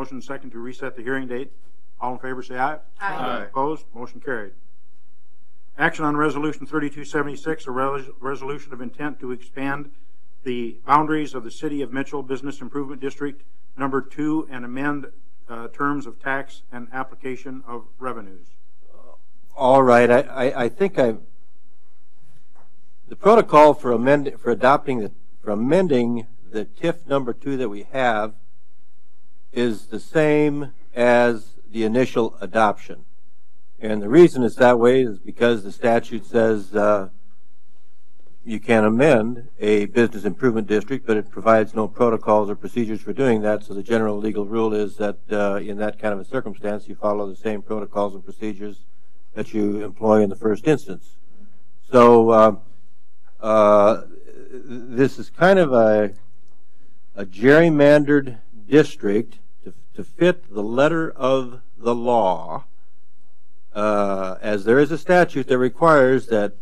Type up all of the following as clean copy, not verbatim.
motion and second to reset the hearing date. All in favor say aye. Aye. Opposed? Motion carried. Action on Resolution 3276, a resolution of intent to expand the boundaries of the City of Mitchell Business Improvement District Number 2 and amend terms of tax and application of revenues. All right. I think the protocol for amending the TIF number 2 that we have is the same as the initial adoption. And the reason it's that way is because the statute says you can amend a business improvement district, but it provides no protocols or procedures for doing that. So the general legal rule is that in that kind of a circumstance, you follow the same protocols and procedures that you employ in the first instance. So this is kind of a gerrymandered district to fit the letter of the law, as there is a statute that requires that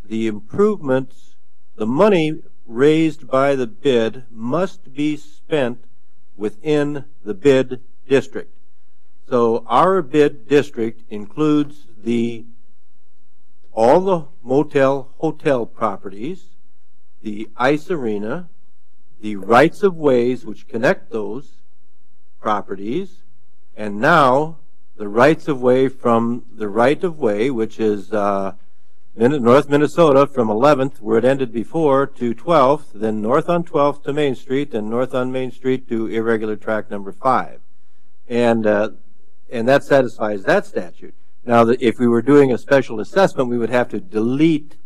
the improvements, the money raised by the bid, must be spent within the bid district. So our bid district includes all the motel, hotel properties, the ice arena, the rights of ways which connect those properties, and now the rights of way from the right of way, which is North Minnesota from 11th, where it ended before, to 12th, then north on 12th to Main Street, and north on Main Street to irregular track number 5. And that satisfies that statute. Now, if we were doing a special assessment, we would have to delete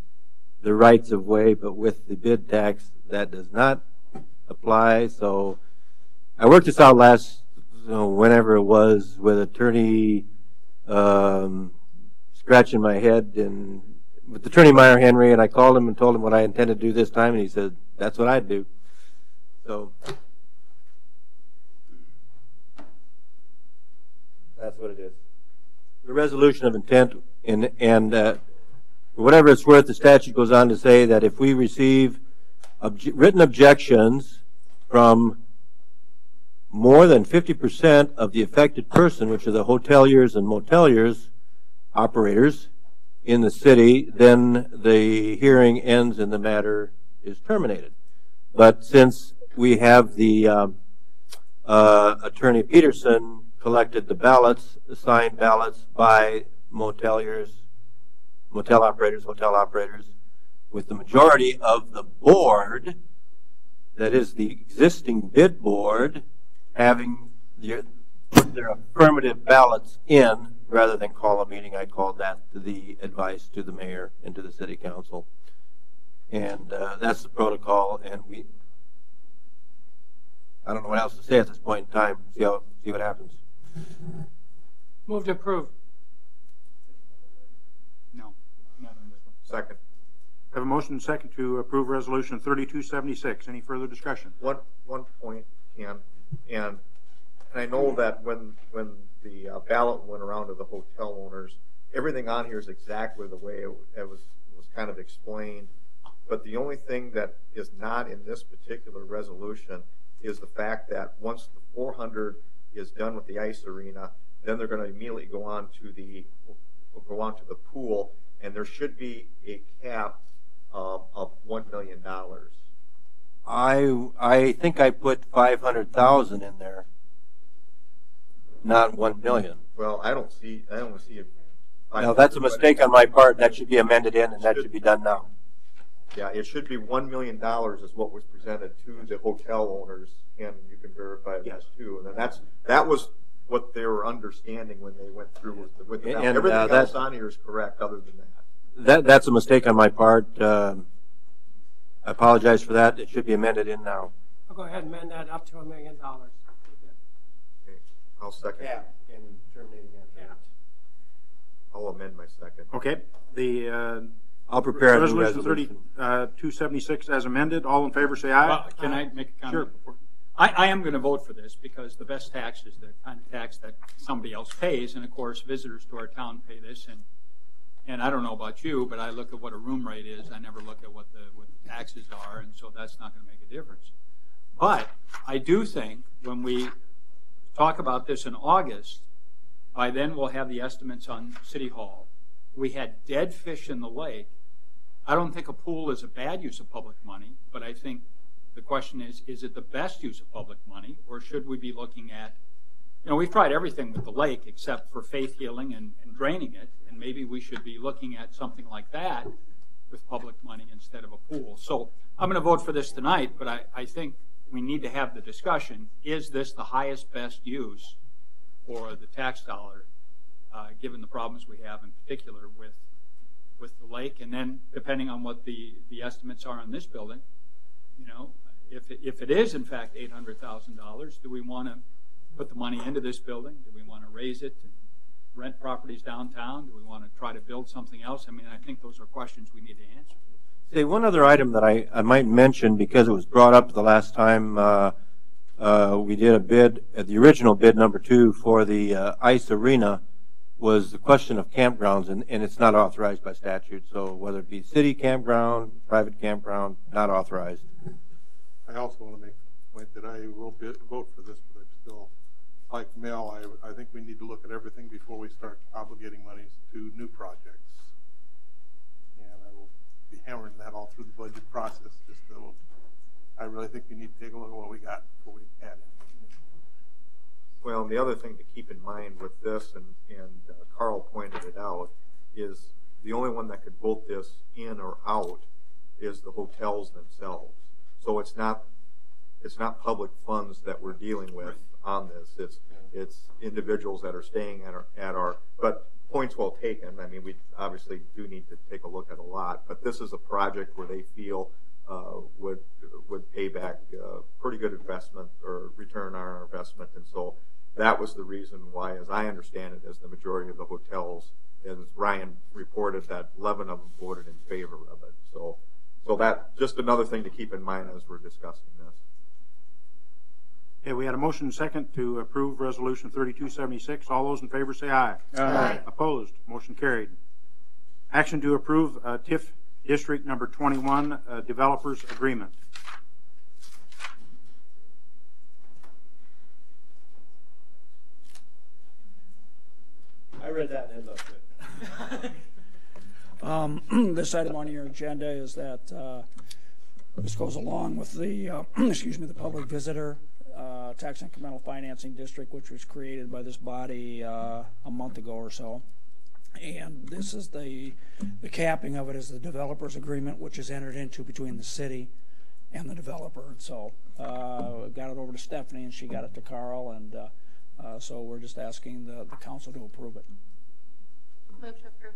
the rights of way, but with the bid tax, that does not apply. So I worked this out whenever it was, with attorney scratching my head, and with attorney Meyer Henry, and I called him and told him what I intended to do this time, and he said, that's what I'd do. So that's what it is. The resolution of intent, and for whatever it's worth, the statute goes on to say that if we receive written objections from more than 50% of the affected person, which are the hoteliers and moteliers, operators in the city, then the hearing ends and the matter is terminated. But since we have the Attorney Peterson collected the ballots, the signed ballots by moteliers, motel operators, hotel operators, with the majority of the board, that is the existing bid board, having put their affirmative ballots in rather than call a meeting, I called that the advice to the mayor and to the city council. And that's the protocol, and I don't know what else to say at this point in time. See what happens. Move to approve. No, not on this one. Second. I have a motion and second to approve Resolution 3276. Any further discussion? One point, Ken, and I know that when the ballot went around to the hotel owners, everything on here is exactly the way it was kind of explained. But the only thing that is not in this particular resolution is the fact that once the 400 is done with the ice arena, then they're going to immediately go on to the pool, and there should be a cap of $1 million. I think I put 500,000 in there, not 1 million. Well, I don't see it. No, that's a mistake on my part. That should be amended in, and that should be done now. Yeah, it should be $1 million is what was presented to the hotel owners, and you can verify this too. And then that was what they were understanding when they went through with the everything else on here is correct, other than that. That's a mistake on my part. I apologize for that. It should be amended in now. I'll go ahead and amend that up to $1 million. Okay, I'll second. Yeah, and terminate again. Yeah. I'll amend my second. Okay. I'll prepare a new Resolution resolution. 3276 as amended. All in favor say aye. Well, can I make a comment? Sure. Before? I am going to vote for this because the best tax is the kind of tax that somebody else pays, and of course visitors to our town pay this. And I don't know about you, but I look at what a room rate is. I never look at what the taxes are, and so that's not going to make a difference. But I do think when we talk about this in August. By then, we'll have the estimates on City Hall. We had dead fish in the lake. I don't think a pool is a bad use of public money, but I think the question is it the best use of public money, or should we be looking at, we've tried everything with the lake except for faith healing and draining it, and maybe we should be looking at something like that with public money instead of a pool. So I'm going to vote for this tonight, but I think we need to have the discussion, is this the highest best use for the tax dollar, given the problems we have in particular with the lake, and then depending on what the estimates are on this building, if it is in fact $800,000, do we want to put the money into this building? Do we want to raise it and rent properties downtown? Do we want to try to build something else? I mean, I think those are questions we need to answer. Say one other item that I might mention, because it was brought up the last time we did a bid, the original bid number 2 for the ice arena, was the question of campgrounds, and it's not authorized by statute. So whether it be city campground, private campground, not authorized. I also want to make the point that I will vote for this, but I'm still, like Mel, I think we need to look at everything before we start obligating monies to new projects. And I will be hammering that all through the budget process. I really think we need to take a look at what we got before we add anything. Well, and the other thing to keep in mind with this, and Carl pointed it out, is the only one that could vote this in or out is the hotels themselves. So it's not public funds that we're dealing with on this. It's individuals that are staying at our. But points well taken. I mean, we obviously do need to take a look at a lot, but this is a project where they feel would pay back pretty good investment or return on our investment, and so that was the reason why, as I understand it, as the majority of the hotels, as Ryan reported, that 11 of them voted in favor of it. So that just another thing to keep in mind as we're discussing this. Okay, we had a motion and second to approve Resolution 3276. All those in favor say aye. Aye. Opposed? Motion carried. Action to approve TIF District Number 21 Developers Agreement. I read that and it looked good. This item on your agenda is that this goes along with the the public visitor tax incremental financing district, which was created by this body a month ago or so. And this is the capping of it is the developers agreement, which is entered into between the city and the developer. And so got it over to Stephanie, and she got it to Carl, and so we're just asking the council to approve it. Move to approve.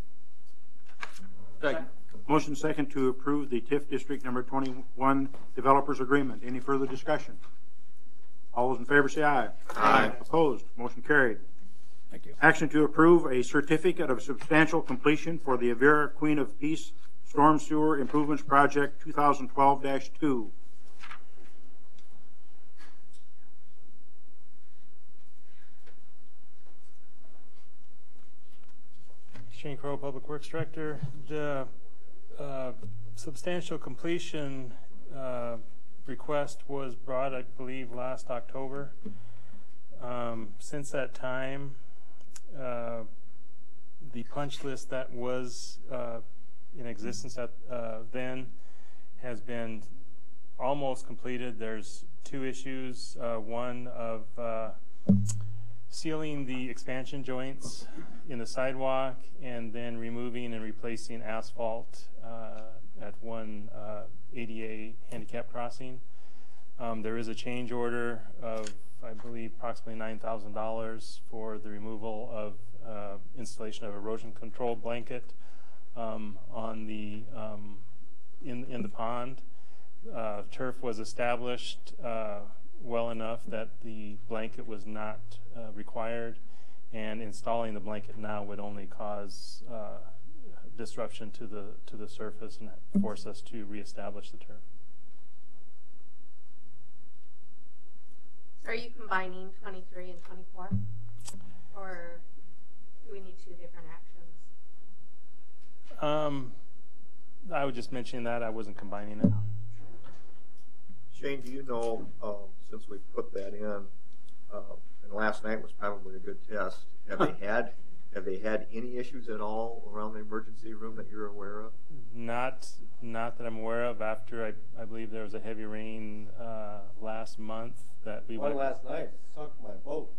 Second. Motion second to approve the TIF District Number 21 Developers Agreement. Any further discussion? All those in favor say aye. Aye. Opposed? Motion carried. Thank you. Action to approve a certificate of substantial completion for the Avera Queen of Peace Storm Sewer Improvements Project 2012-2. Shane Crowe, Public Works Director. The substantial completion request was brought, I believe, last October. Since that time, the punch list that was in existence at then has been almost completed. There's two issues. One of sealing the expansion joints in the sidewalk, and then removing and replacing asphalt at one ADA handicap crossing. There is a change order of, I believe, approximately $9,000 for the removal of installation of erosion control blanket on the in the pond. Turf was established well enough that the blanket was not required, and installing the blanket now would only cause disruption to the surface and force us to reestablish the turf. Are you combining 23 and 24, or do we need two different actions? I was just mentioning that. I wasn't combining it. Shane, do you know, since we put that in last night was probably a good test. Have they had any issues at all around the emergency room that you're aware of? Not that I'm aware of. After I believe there was a heavy rain last month that we went. last night sunk my boat.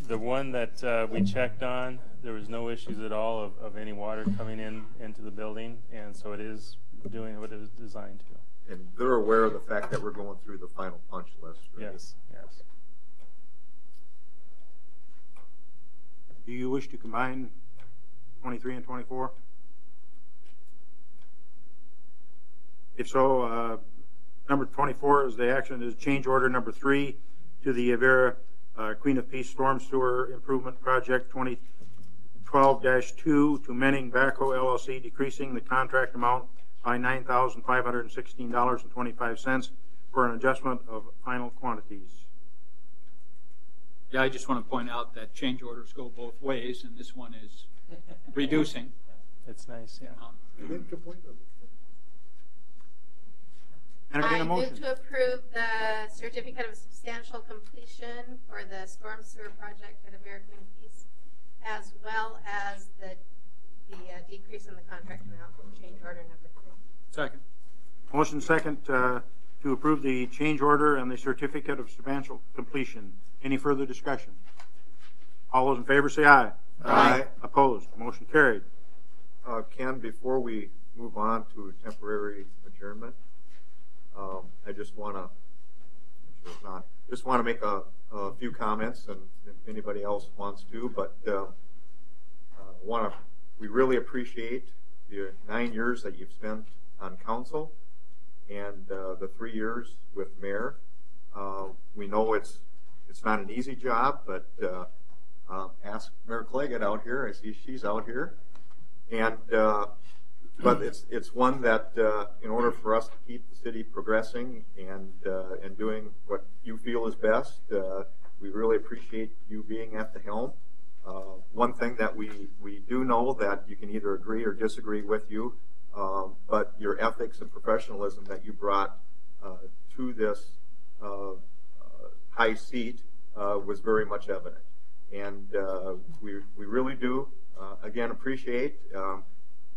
The one that we checked on, there was no issues at all of any water coming into the building, and so it is doing what it was designed to. And they're aware of the fact that we're going through the final punch list, right? Yes, yes. Do you wish to combine 23 and 24? If so, number 24 is the action is change order number 3 to the Avera Queen of Peace Storm Sewer Improvement Project 2012-2 to Menning Backhoe LLC, decreasing the contract amount by $9,516.25 for an adjustment of final quantities. Yeah, I just want to point out that change orders go both ways, and this one is reducing. It's nice, yeah. Entertain a I motion. move to approve the certificate of substantial completion for the storm sewer project at Avera Queen of Peace, as well as the decrease in the contract amount from change order number 3. Second. Motion second to approve the change order and the certificate of substantial completion. Any further discussion? All those in favor say aye. Aye. Opposed? Motion carried. Ken, before we move on to temporary adjournment, I just want to make a few comments, and if anybody else wants to, but we really appreciate the 9 years that you've spent on council and the 3 years with mayor. We know it's not an easy job, but ask Mayor Claggett out here. I see she's out here, and but it's one that in order for us to keep the city progressing and doing what you feel is best, we really appreciate you being at the helm. One thing that we do know that you can either agree or disagree with you, but your ethics and professionalism that you brought to this high seat was very much evident. And we really do, again, appreciate.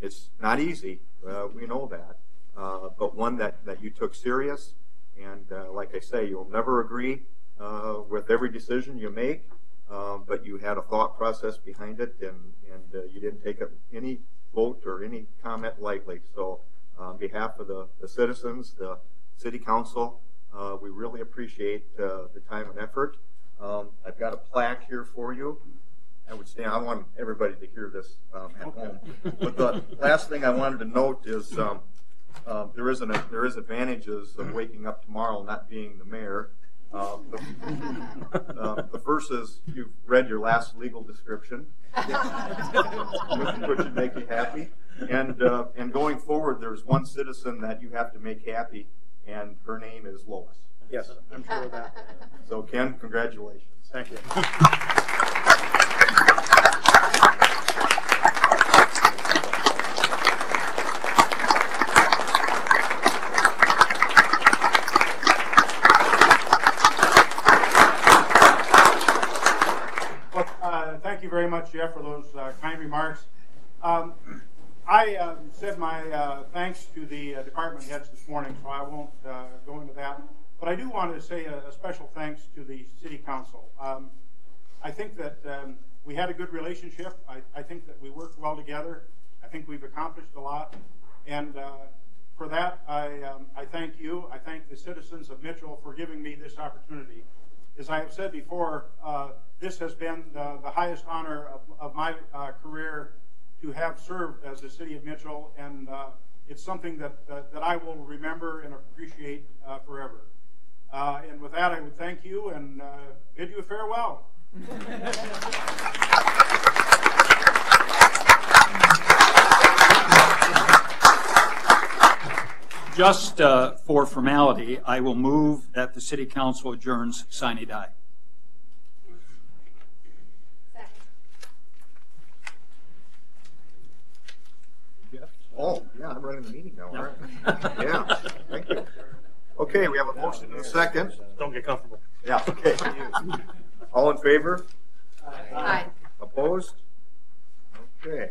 It's not easy, we know that, but one that you took serious. And like I say, you'll never agree with every decision you make, but you had a thought process behind it, and you didn't take any vote or any comment lightly. So on behalf of the citizens, the city council, we really appreciate the time and effort. I've got a plaque here for you. I want everybody to hear this at home. But the last thing I wanted to note is there is advantages of waking up tomorrow not being the mayor. The first is you've read your last legal description, which should make you happy. And going forward, there's one citizen that you have to make happy, and her name is Lois. Yes, I'm sure of that. So Ken, congratulations. Thank you. Thank you very much, Jeff, for those kind remarks. I said my thanks to the department heads this morning, so I won't go into that. But I do want to say a special thanks to the City Council. I think that we had a good relationship. I think that we worked well together. I think we've accomplished a lot. And for that, I thank you. I thank the citizens of Mitchell for giving me this opportunity. As I have said before, this has been the highest honor of my career to have served as the City of Mitchell, and it's something that I will remember and appreciate forever. And with that, I would thank you and bid you a farewell. Just for formality, I will move that the City Council adjourns sine die. Oh, yeah, I'm running the meeting now, all right? Yeah, thank you. Okay, we have a motion and a second. Don't get comfortable. Yeah, okay. All in favor? Aye. Opposed? Okay.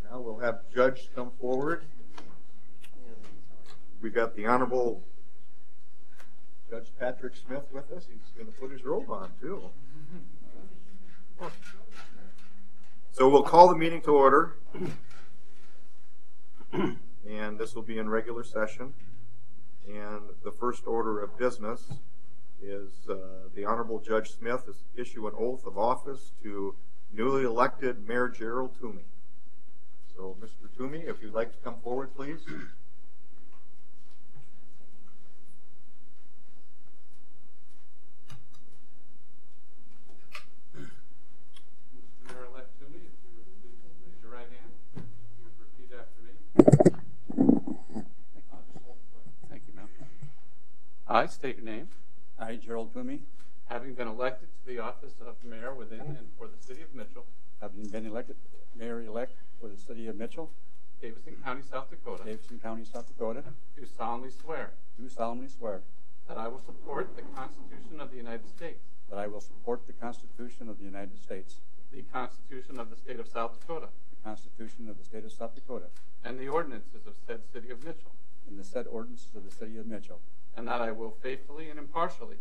Now we'll have judge come forward. We've got the Honorable Judge Patrick Smith with us. He's going to put his robe on, too. So we'll call the meeting to order. And this will be in regular session. And the first order of business is the Honorable Judge Smith is issue an oath of office to newly elected Mayor Gerald Toomey. So, Mr. Toomey, if you'd like to come forward, please. Mayor-elect Toomey, if you would please raise your right hand. You would repeat after me. Thank you, ma'am. I state your name. I, Gerald Toomey, Having been elected to the office of mayor within and for the city of Mitchell, having been elected mayor-elect for the city of Mitchell, Davidson County, South Dakota, Davidson County, South Dakota, do solemnly swear do solemnly swear that I will support the Constitution of the United States, that I will support the Constitution of the United States, the Constitution of the state of South Dakota, the Constitution of the state of South Dakota, and the ordinances of said city of Mitchell, and the said ordinances of the city of Mitchell, and that I will faithfully and impartially,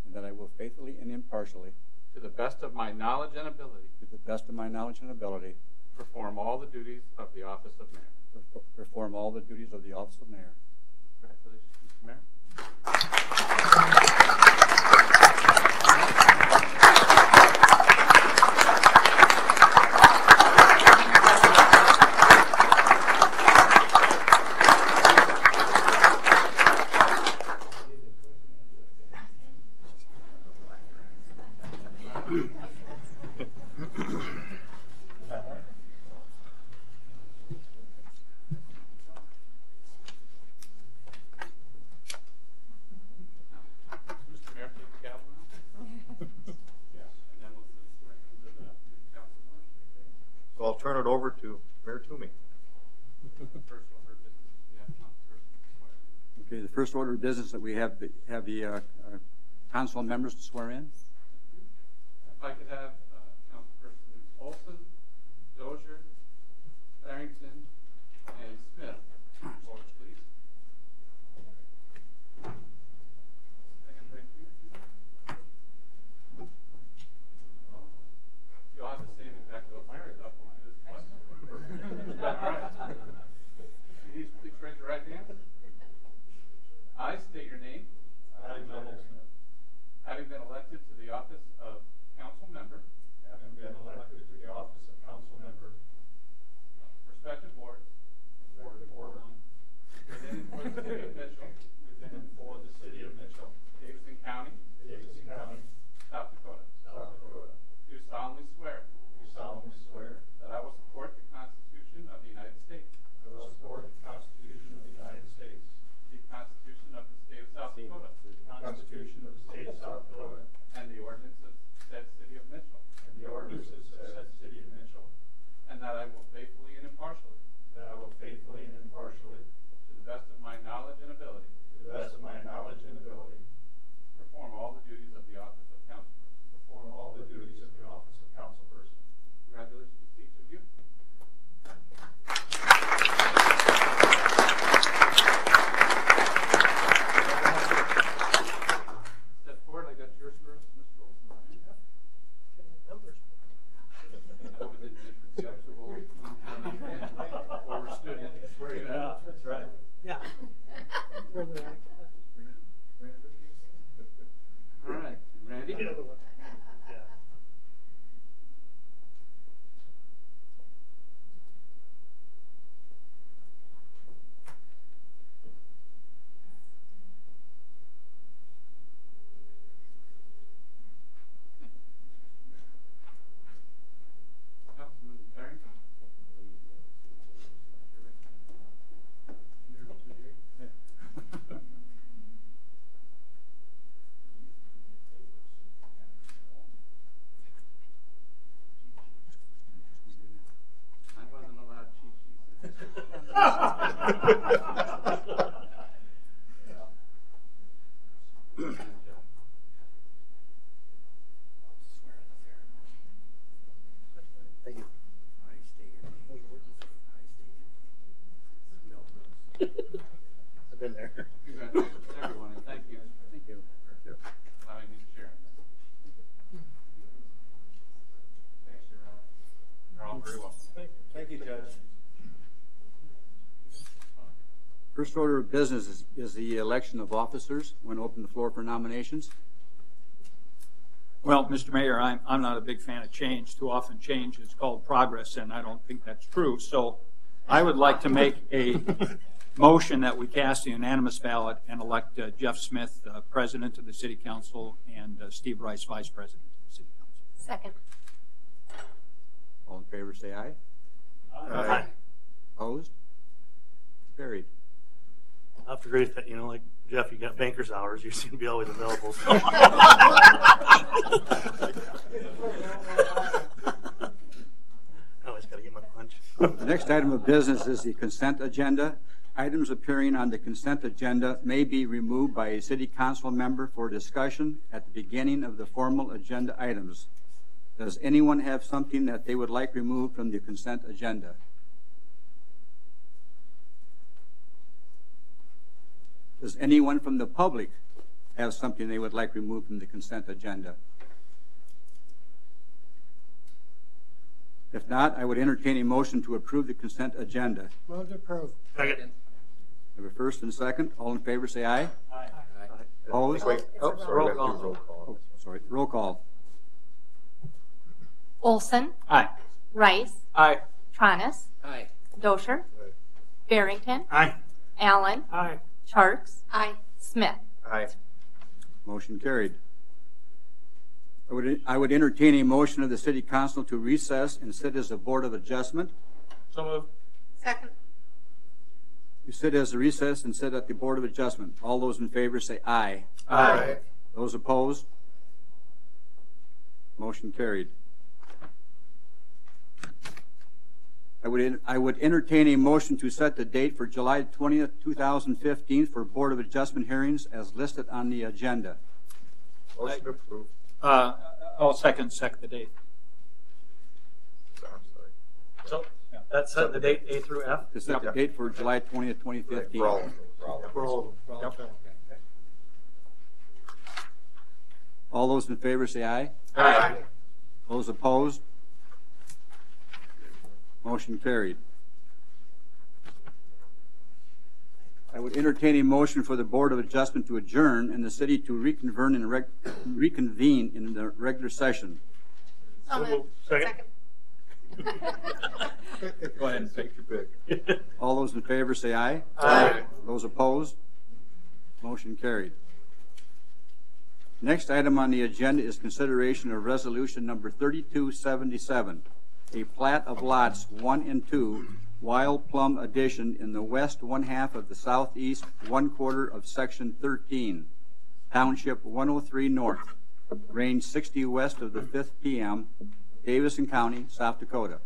and that I will faithfully and impartially, to the best of my knowledge and ability, to the best of my knowledge and ability, perform all the duties of the office of mayor. perform all the duties of the office of mayor. Congratulations, Mr. Mayor. Mr. Mayor, take the gavel now. Yes. And then we'll swear into the council. So I'll turn it over to Mayor Toomey. First order of business, we have councilperson swear. Okay, the first order of business that we have the council members to swear in. If I could have councilpersons Olson, Dozier, Barrington, and Smith forward, please. Stand right here. You all have the same exact oath. Mine is up. Mine is plus. All right. Please raise your right hand. I state your name. Having been elected to the office of council member. Respective wards. Within and for the city of Mitchell. Davidson County. South Dakota. Do solemnly swear. That I will support the Constitution of the United States. The Constitution of the state of South Dakota. And the ordinances of said city of Mitchell. And that I will faithfully and impartially. To the best of my knowledge and ability. Perform all the duties of the office of councilperson. Congratulations to each of you. Step forward. I got yours first, Mr. Olson. I hope it didn't interrupt you. Or we're students. Yeah, that's right. Yeah. next order of business is the election of officers. I want to open the floor for nominations. Well, Mr. Mayor, I'm not a big fan of change. Too often change is called progress, and I don't think that's true. So I would like to make a motion that we cast a unanimous ballot and elect Jeff Smith, President of the City Council, and Steve Rice, Vice President of the City Council. Second. All in favor, say aye. Aye. Opposed? Carried. I have to agree with that. You know, like Jeff, you got banker's hours. You seem to be always available. So. I always got to get my punch. The next item of business is the consent agenda. Items appearing on the consent agenda may be removed by a city council member for discussion at the beginning of the formal agenda items. Does anyone have something that they would like removed from the consent agenda? Does anyone from the public have something they would like removed from the consent agenda? If not, I would entertain a motion to approve the consent agenda. Move to approve. Second. I have a first and a second. All in favor, say aye. Aye. Opposed? Wait, oh, sorry. Roll we have to call. do roll call. Oh, sorry. Roll call. Olson. Aye. Rice. Aye. Tronis. Aye. Dosher. Barrington. Aye. Allen. Aye. Charks. Aye. Smith. Aye. Motion carried. I would entertain a motion of the City Council to recess and sit as a Board of Adjustment. So moved. Second. You sit as a recess and sit at the Board of Adjustment. All those in favor say aye. Aye. Those opposed? Motion carried. I would entertain a motion to set the date for July 20th, 2015 for Board of Adjustment hearings as listed on the agenda. Motion approved. I'll second the date. I'm sorry. So that's set the date A through F. To set the date for July 20th, 2015. For all of them. For all of them. For all of them. All those in favor say aye. Aye. Those opposed? Motion carried. I would entertain a motion for the Board of Adjustment to adjourn and the city to reconvene in the regular session. So moved. Second. Go ahead and take your pick. All those in favor say aye. Aye. Those opposed? Motion carried. Next item on the agenda is consideration of resolution number 3277, a plat of lots 1 and 2, Wild Plum Addition in the west one-half of the southeast one-quarter of Section 13, Township 103 North, Range 60 west of the 5th PM, Davison County, South Dakota.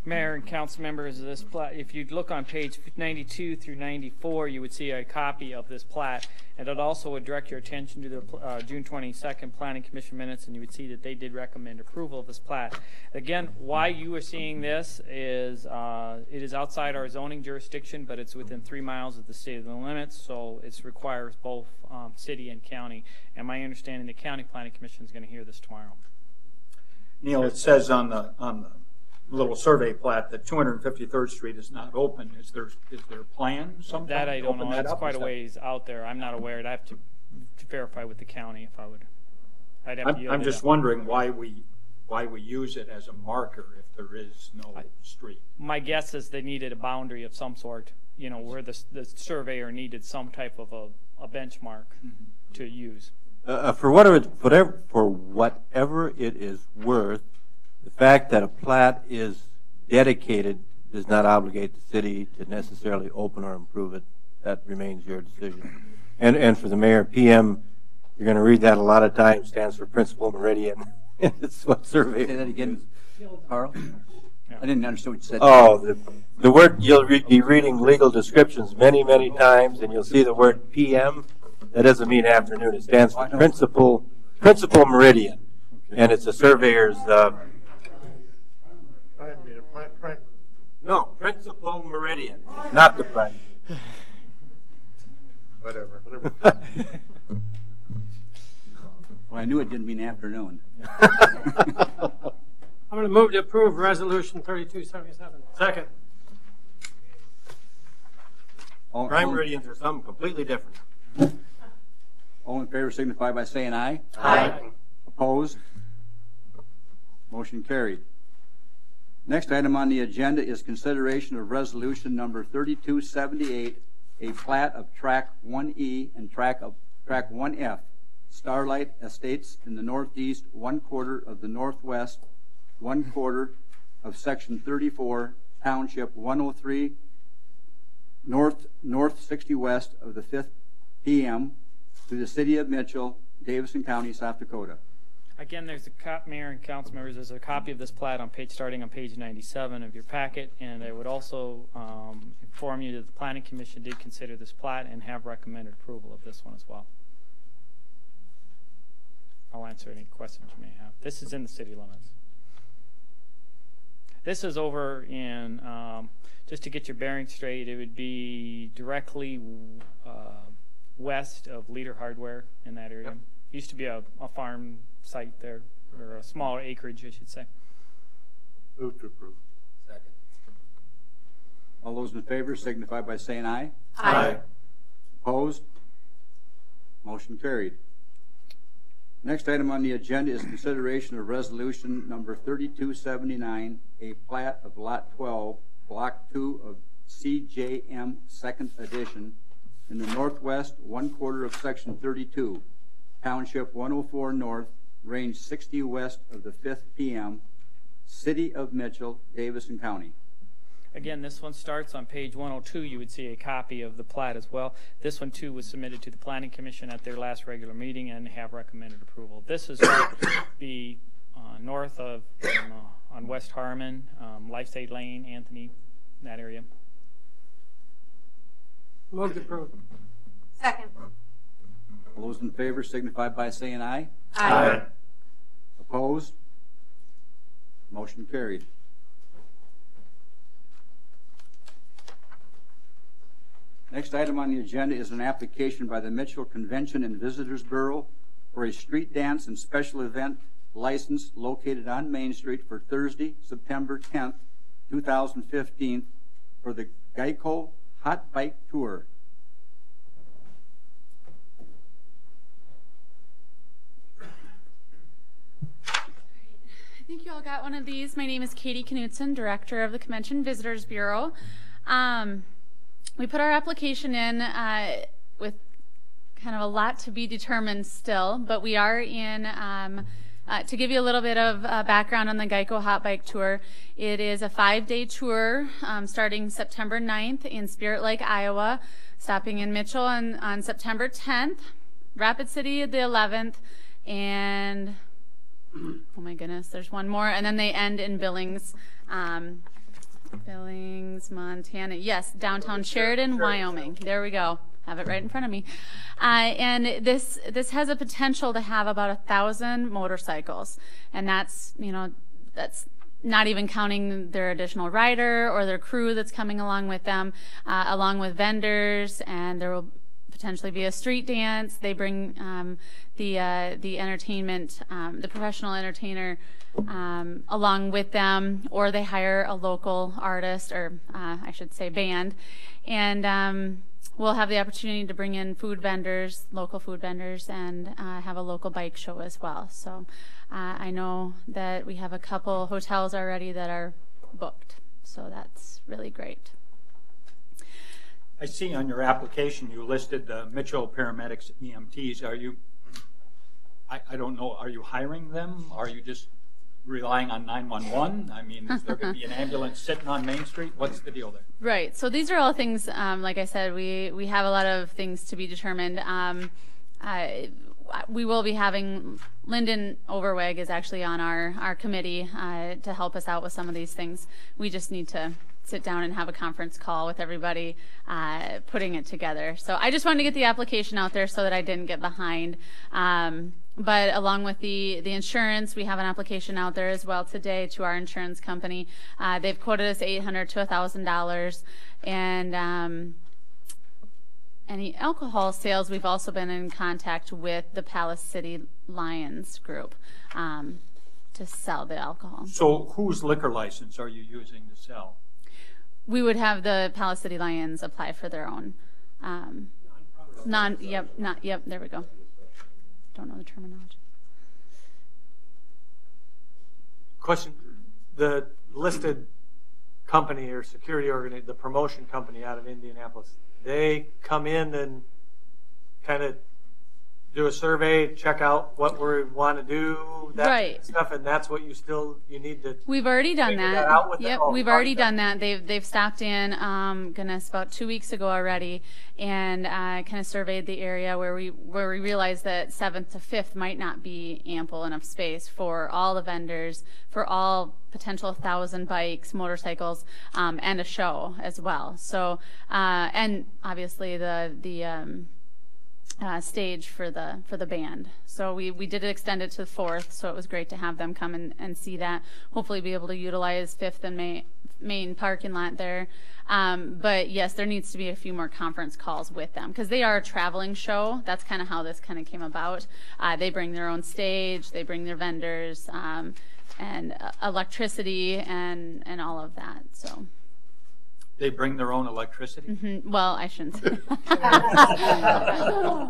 Mayor and council members of this plat, if you'd look on page 92 through 94, you would see a copy of this plat, and it also would direct your attention to the June 22nd Planning Commission minutes, and you would see that they did recommend approval of this plat. Again, why you are seeing this is it is outside our zoning jurisdiction, but it's within 3 miles of the state limits, so it requires both city and county. And my understanding, the County Planning Commission is going to hear this tomorrow. Neil, it says on the little survey plat that 253rd Street is not open. Is there a plan sometime That I to don't open know. that It's up? quite Is a that- ways out there. I'm not aware. I'd have to verify with the county if I would. I'd have to yield I'm it just up. wondering why we use it as a marker if there is no street. My guess is they needed a boundary of some sort, you know, where the surveyor needed some type of a benchmark to use. For whatever it is worth, the fact that a plat is dedicated does not obligate the city to necessarily open or improve it. That remains your decision. And for the mayor, PM, you're going to read that a lot of times, stands for Principal Meridian. It's what survey. Say that again, Carl? I didn't understand what you said. Oh, the word, you'll be reading legal descriptions many, many times, and you'll see the word PM. That doesn't mean afternoon. It stands for Principal Meridian. And it's a surveyor's, no, Principal Meridian, not the prime. Whatever. Well, I knew it didn't mean afternoon. I'm going to move to approve resolution 3277. Second. Crime meridians are something completely different. All in favor signify by saying aye. Aye. Opposed? Motion carried. Next item on the agenda is consideration of resolution number 3278, a plat of track 1E and track 1F, Starlight Estates in the northeast 1/4 of the northwest 1/4 of section 34, township 103, north 60 west of the 5th PM to the city of Mitchell, Davidson County, South Dakota. Again, there's Mayor and council members, there's a copy of this plat starting on page 97 of your packet, and I would also inform you that the Planning Commission did consider this plat and have recommended approval of this one as well. I'll answer any questions you may have. This is in the city limits. This is over in, just to get your bearings straight, it would be directly west of Leader Hardware in that area. Yep. Used to be a farm site there, or a smaller acreage, I should say. Move to approve. Second. All those in favor signify by saying aye. Aye. Opposed? Motion carried. Next item on the agenda is consideration of resolution number 3279, a plat of lot 12, block 2 of CJM 2nd edition in the northwest 1/4 of section 32, township 104 north, range 60 west of the 5th PM, city of Mitchell, Davidson County. Again, this one starts on page 102. You would see a copy of the plat as well. This one, too, was submitted to the Planning Commission at their last regular meeting and have recommended approval. This is going to be north of, on West Harmon, Lifestate Lane, Anthony, that area. Move to approve. Second. All those in favor signify by saying aye. Aye. Opposed? Motion carried. Next item on the agenda is an application by the Mitchell Convention and Visitors Bureau for a street dance and special event license located on Main Street for Thursday, September 10th, 2015 for the Geico Hot Bike Tour. I think you all got one of these. My name is Katie Knudsen, Director of the Convention Visitors Bureau. We put our application in with kind of a lot to be determined still, but we are in, to give you a little bit of background on the Geico Hot Bike Tour, it is a 5-day tour starting September 9th in Spirit Lake, Iowa, stopping in Mitchell on September 10th, Rapid City the 11th, and oh my goodness, there's one more, and then they end in Billings, Montana. Yes, downtown Sheridan, Wyoming. There we go. Have it right in front of me. And this has a potential to have about 1,000 motorcycles, and that's that's not even counting their additional rider or their crew that's coming along with them, along with vendors, and there will potentially be a street dance. They bring the entertainment, the professional entertainer along with them, or they hire a local artist, or I should say band, and we'll have the opportunity to bring in food vendors, local food vendors, and have a local bike show as well. So I know that we have a couple hotels already that are booked, so that's really great. I see on your application you listed the Mitchell paramedics, EMTs. Are you, I don't know, are you hiring them? Are you just relying on 911? I mean, is there going to be an ambulance sitting on Main Street? What's the deal there? Right. So these are all things, like I said, we have a lot of things to be determined. We will be having, Lyndon Overweg is actually on our committee to help us out with some of these things. We just need to sit down and have a conference call with everybody putting it together. So I just wanted to get the application out there so that I didn't get behind. But along with the insurance, we have an application out there as well today to our insurance company. They've quoted us $800 to $1,000. And any alcohol sales, we've also been in contact with the Palace City Lions group to sell the alcohol. So whose liquor license are you using to sell? We would have the Palace City Lions apply for their own. There we go. Don't know the terminology. Question, the listed company or security organization, the promotion company out of Indianapolis, they come in and kind of do a survey, check out what we want to do, that Right. stuff, and that's what you need to. We've already done figure that. out with Yep, them? Oh, we've already done that. They've stopped in, goodness, about 2 weeks ago already, and kind of surveyed the area where we realized that 7th to 5th might not be ample enough space for all the vendors, for all potential 1,000 bikes, motorcycles, and a show as well. So, and obviously the stage for the band. So we did extend it to the 4th, so it was great to have them come and see that. Hopefully be able to utilize 5th and main parking lot there. But yes, there needs to be a few more conference calls with them because they are a traveling show. That's kind of how this kind of came about. They bring their own stage, they bring their vendors, and electricity and all of that. So. They bring their own electricity? Mm-hmm. Well, I shouldn't say.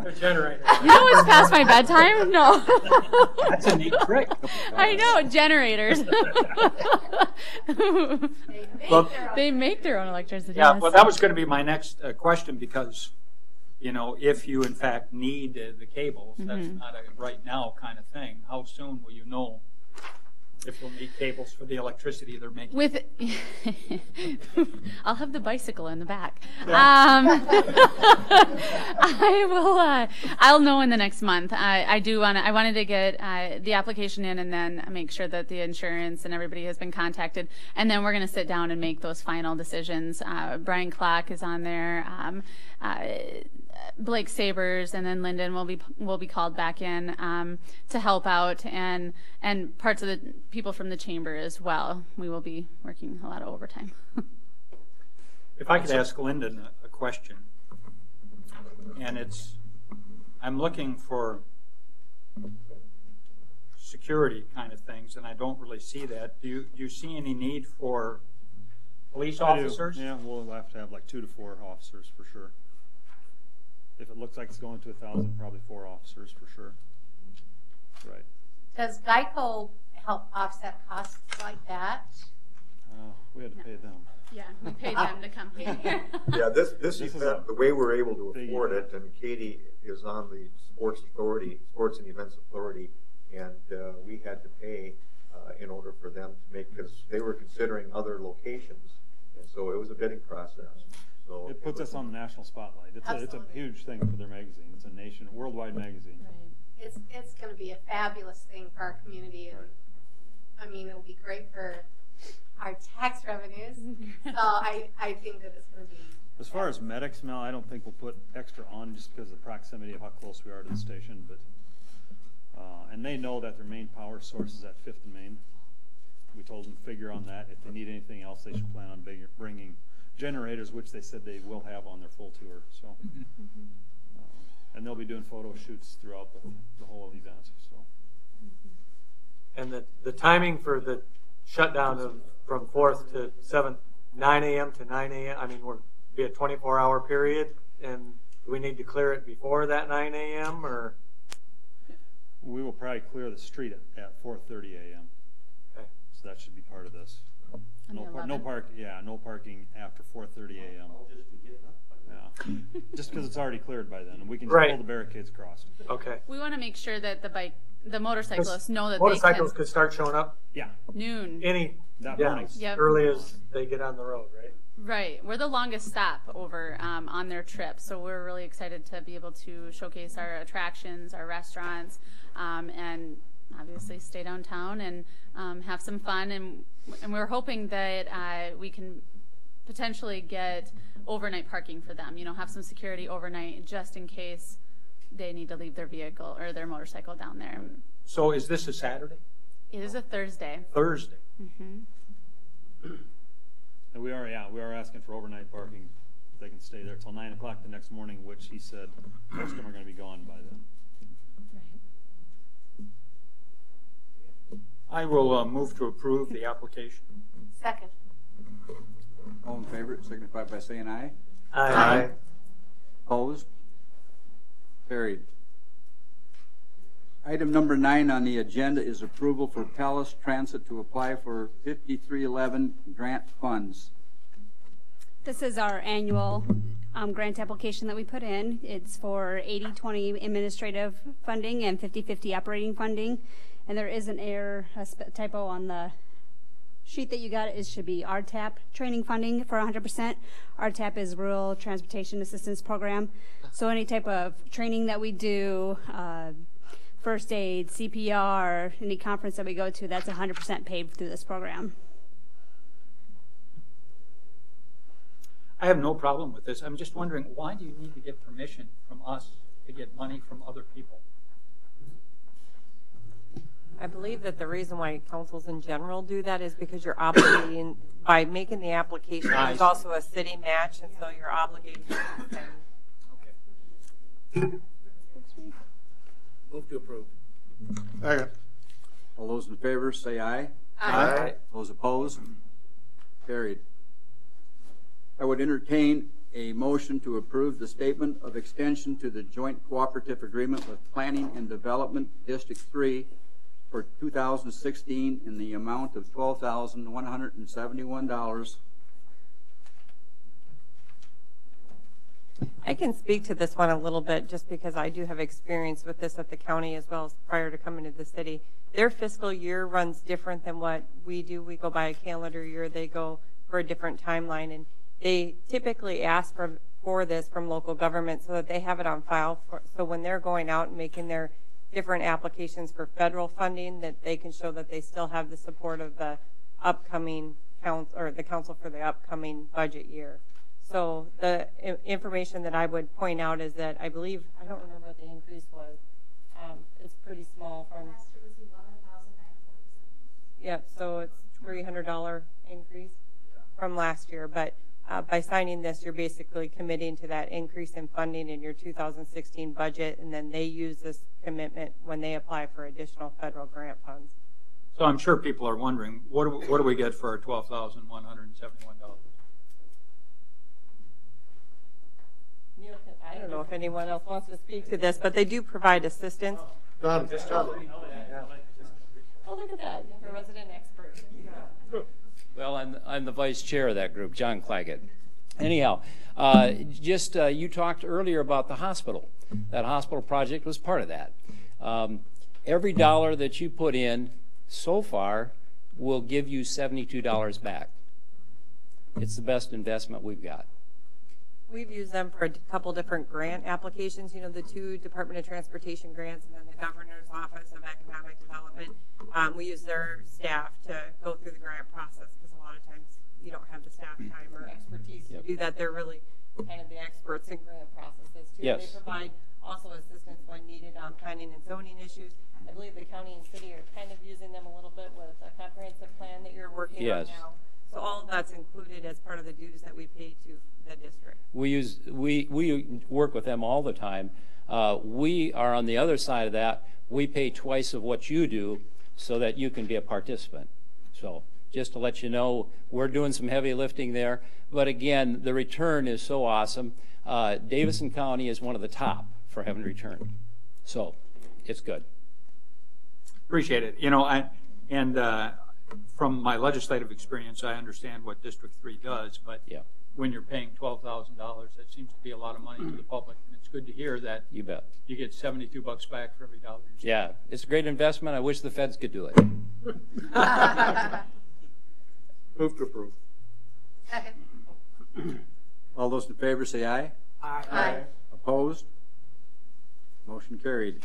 They're generators. You know it's past my bedtime? No. That's a neat trick. I know, generators. Well, they make their own electricity. yeah, yes. well, that was going to be my next question because, you know, if you in fact need the cables, that's not a right now kind of thing. How soon will you know if we'll need cables for the electricity they're making? With, I'll have the bicycle in the back. Yeah. I will. I'll know in the next month. I wanted to get the application in and then make sure that the insurance and everybody has been contacted, and then we're going to sit down and make those final decisions. Brian Clark is on there. Blake Sabers, and then Lyndon will be called back in to help out, and parts of the people from the chamber as well. We will be working a lot of overtime. If I could ask Lyndon a question, and I'm looking for security kind of things, and I don't really see that. Do you see any need for police officers? Yeah, we'll have to have like 2 to 4 officers for sure. If it looks like it's going to 1,000, probably 4 officers for sure. Right. Does Geico help offset costs like that? We had to pay them. Yeah, we paid them to come here. Yeah, this is event, the way we're able to afford it, and Katie is on the Sports and Events Authority, and we had to pay in order for them to make, because they were considering other locations, and so it was a bidding process. So it puts us on the national spotlight. It's a huge thing for their magazine. It's a worldwide magazine. Right. It's going to be a fabulous thing for our community, and I mean it'll be great for our tax revenues. So I think that it's going to be. As far as medics, Mel, I don't think we'll put extra on just because of the proximity of how close we are to the station. But and they know that their main power source is at 5th and Main. We told them to figure on that. If they need anything else, they should plan on bringing generators, which they said they will have on their full tour. So, and they'll be doing photo shoots throughout the whole event. So, And the timing for the shutdown from 4th to 7th, 9 a.m. to 9 a.m. I mean, we're be a 24-hour period, and do we need to clear it before that 9 a.m. or? We will probably clear the street at 4:30 a.m. Okay. So that should be part of this. No parking after 4:30 a.m. Yeah, just because it's already cleared by then, and we can just pull the barricades across. Okay. We want to make sure that the motorcyclists know that motorcycles could start showing up. Yeah. Noon. That morning. Yep. Early as they get on the road, right? Right. We're the longest stop over on their trip, so we're really excited to be able to showcase our attractions, our restaurants, and obviously stay downtown and have some fun. And we're hoping that we can potentially get overnight parking for them, have some security overnight just in case they need to leave their vehicle or their motorcycle down there. So is this a Saturday? It is a Thursday. Thursday. Mm-hmm. And we are asking for overnight parking. They can stay there till 9 o'clock the next morning, which he said most of them are going to be gone by then. I will move to approve the application. Second. All in favor, signify by saying aye. Aye. Opposed? Carried. Item number 9 on the agenda is approval for Palace Transit to apply for 5311 grant funds. This is our annual grant application that we put in. It's for 80/20 administrative funding and 50/50 operating funding. And there is an error, a typo on the sheet that you got. It should be RTAP training funding for 100%. RTAP is Rural Transportation Assistance Program. So any type of training that we do, first aid, CPR, any conference that we go to, that's 100% paid through this program. I have no problem with this. I'm just wondering, why do you need to get permission from us to get money from other people? I believe that the reason why councils in general do that is because you're obligating, by making the application, there's also a city match, and so you're obligated to spend. Okay. Move to approve. Second. All those in favor say aye. Aye. Those opposed? Carried. I would entertain a motion to approve the statement of extension to the joint cooperative agreement with Planning and Development District 3 for 2016 in the amount of $12,171. I can speak to this one a little bit just because I do have experience with this at the county as well as prior to coming to the city. Their fiscal year runs different than what we do. We go by a calendar year. They go for a different timeline, and they typically ask for this from local government so that they have it on file. So when they're going out and making their different applications for federal funding, that they can show that they still have the support of the upcoming council or the council for the upcoming budget year. So the information that I would point out is that I believe, I don't remember what the increase was. It's pretty small. From last year was $11,947. Yep, so it's $300 increase from last year. But by signing this, you're basically committing to that increase in funding in your 2016 budget, and then they use this commitment when they apply for additional federal grant funds. So I'm sure people are wondering, what do we get for our $12,171? I don't know if anyone else wants to speak to this, but they do provide assistance. Done. Oh, look at that. You're a resident expert. Well, I'm the vice chair of that group, John Claggett. Anyhow, you talked earlier about the hospital. That hospital project was part of that. Every dollar that you put in so far will give you $72 back. It's the best investment we've got. We've used them for a couple different grant applications, you know, the 2 Department of Transportation grants and then the Governor's Office of Economic Development. We use their staff to go through the grant process because a lot of times you don't have the staff time or expertise to do that. They're really kind of the experts in grant processes too. Yes. They provide also assistance when needed on planning and zoning issues. I believe the county and city are kind of using them a little bit with a comprehensive plan that you're working on now. So all of that's included as part of the dues that we pay to the district. We work with them all the time. We are on the other side of that. We pay twice of what you do so that you can be a participant. So just to let you know, we're doing some heavy lifting there. But again, the return is so awesome. Davison County is one of the top for having return. So it's good. Appreciate it. You know, from my legislative experience, I understand what District 3 does, but when you're paying $12,000, that seems to be a lot of money to the public, and it's good to hear that you bet you get $72 back for every dollar you spend. Yeah, it's a great investment. I wish the feds could do it. Move to approve. Second. All those in favor say aye. Aye. Opposed? Motion carried.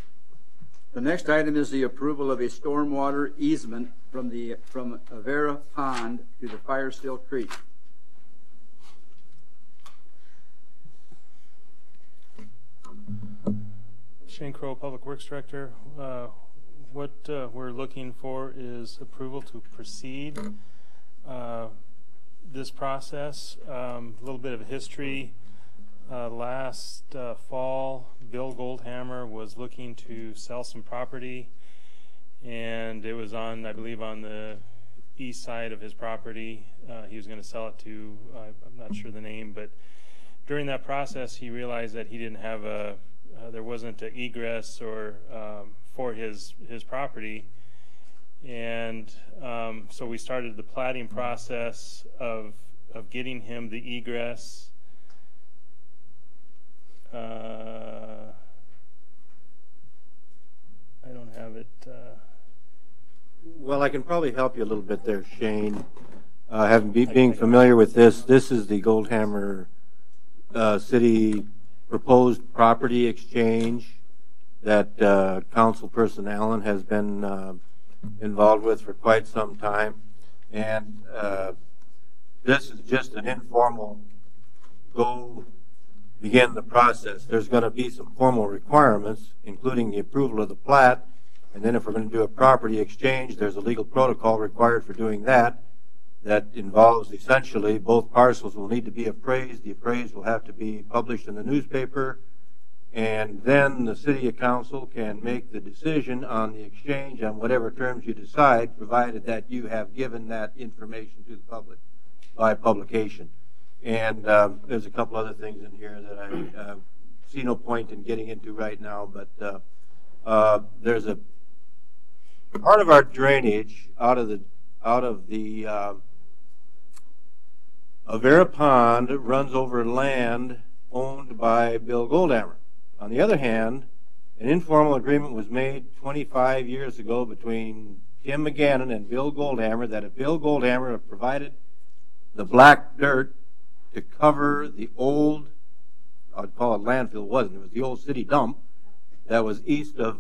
The next item is the approval of a stormwater easement from Avera Pond to the Firestill Creek. Shane Crow, Public Works Director. What we're looking for is approval to proceed this process. A little bit of history. Last fall, Bill Goldhammer was looking to sell some property, and it was on, I believe, on the east side of his property. He was going to sell it to, I'm not sure the name, but during that process, he realized that he didn't have there wasn't an egress or for his property, and so we started the platting process of getting him the egress. I don't have it. Well, I can probably help you a little bit there, Shane. Being familiar with this is the Goldhammer City proposed property exchange that Councilperson Allen has been involved with for quite some time. And this is just an informal begin the process. There's going to be some formal requirements, including the approval of the plat. And then if we're going to do a property exchange, there's a legal protocol required for doing that. That involves essentially both parcels will need to be appraised. The appraised will have to be published in the newspaper. And then the city council can make the decision on the exchange on whatever terms you decide, provided that you have given that information to the public by publication. And there's a couple other things in here that I see no point in getting into right now, but there's a part of our drainage out of the Avera Pond runs over land owned by Bill Goldhammer. On the other hand, an informal agreement was made 25 years ago between Tim McGannon and Bill Goldhammer that if Bill Goldhammer provided the black dirt to cover the old, I'd call it landfill, it was the old city dump that was east of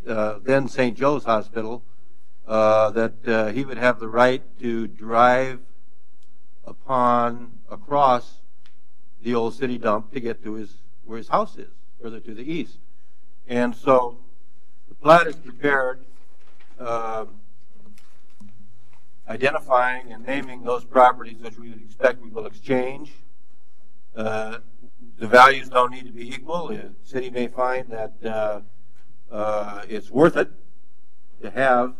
then St. Joe's Hospital, that he would have the right to drive across the old city dump to get to where his house is, further to the east. And so the plat is prepared, identifying and naming those properties which we would expect we will exchange. The values don't need to be equal. The city may find that it's worth it to have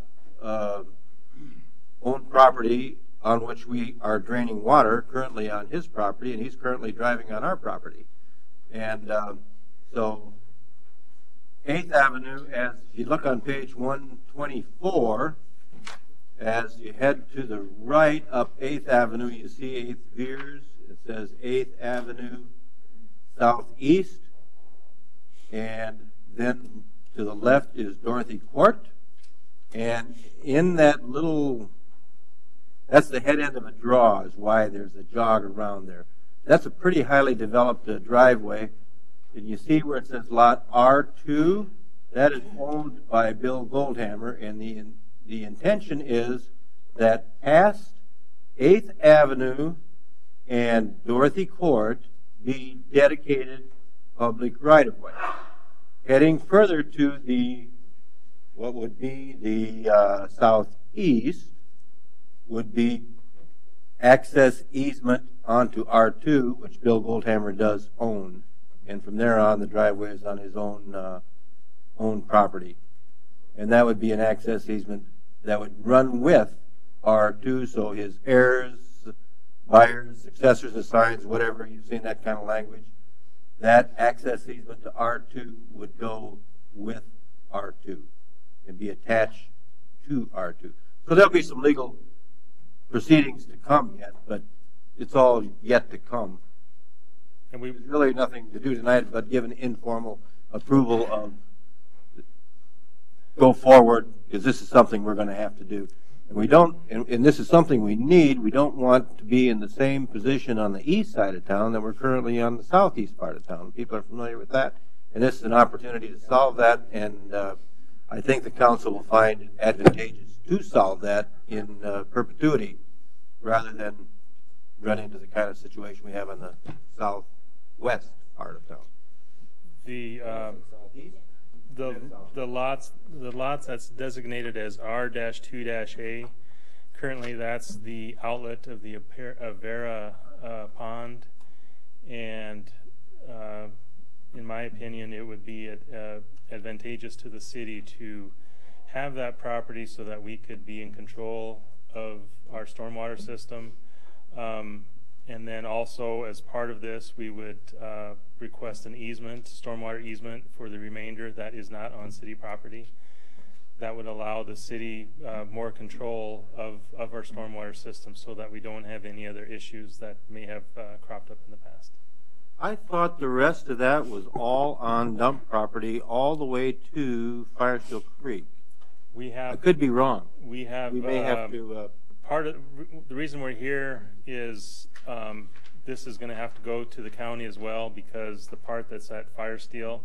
owned property on which we are draining water currently on his property, and he's currently driving on our property. And so 8th Avenue, as you look on page 124, as you head to the right up 8th Avenue, you see 8th Veers. It says 8th Avenue Southeast, and then to the left is Dorothy Court. And in that little, that's the head end of a draw, is why there's a jog around there. That's a pretty highly developed driveway. And you see where it says lot R2? That is owned by Bill Goldhammer, and the intention is that past 8th Avenue and Dorothy Court be dedicated public right-of-way. Heading further to what would be the southeast would be access easement onto R2, which Bill Goldhammer does own. And from there on, the driveway is on his own property. And that would be an access easement that would run with R2, so his heirs, buyers, successors, assigns, whatever, you've seen that kind of language, that access easement to R2 would go with R2 and be attached to R2. So there'll be some legal proceedings to come yet, but it's all yet to come. And there's really nothing to do tonight but give an informal approval of go forward, because this is something we're going to have to do. And we don't, and this is something we need. We don't want to be in the same position on the east side of town that we're currently on the southeast part of town. People are familiar with that, and this is an opportunity to solve that, and I think the council will find it advantageous to solve that in perpetuity, rather than run into the kind of situation we have in the southwest part of town. The lots that's designated as R-2-A, currently that's the outlet of the Avera Pond, and in my opinion, it would be advantageous to the city to have that property so that we could be in control of our stormwater system. And then also, as part of this, we would request an easement, stormwater easement, for the remainder that is not on city property. That would allow the city more control of our stormwater system so that we don't have any other issues that may have cropped up in the past. I thought the rest of that was all on dump property all the way to Firestone Creek. We have. I could be wrong. We have. We may have to. Part of the reason we're here is this is going to have to go to the county as well, because the part that's at Firesteel,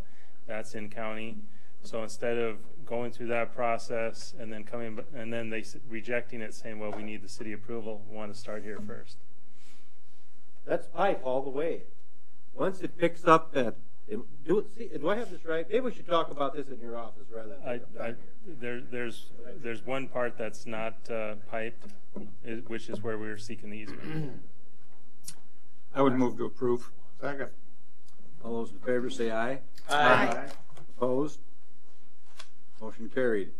that's in county. So instead of going through that process and then coming and then they rejecting it, saying, well, we need the city approval, we want to start here first. That's pipe all the way. Once it picks up at, do I have this right? Maybe we should talk about this in your office rather than there's one part that's not piped, which is where we're seeking the easement. I would move to approve. Second. All those in favor say aye. Aye. Opposed? Motion carried.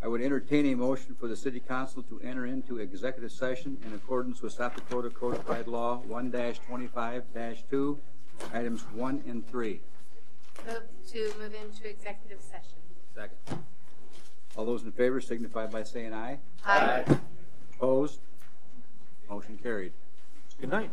I would entertain a motion for the City Council to enter into executive session in accordance with South Dakota Codified Law 1-25-2, items 1 and 3. Move into executive session. Second. All those in favor signify by saying aye. Aye. Opposed? Motion carried. Good night.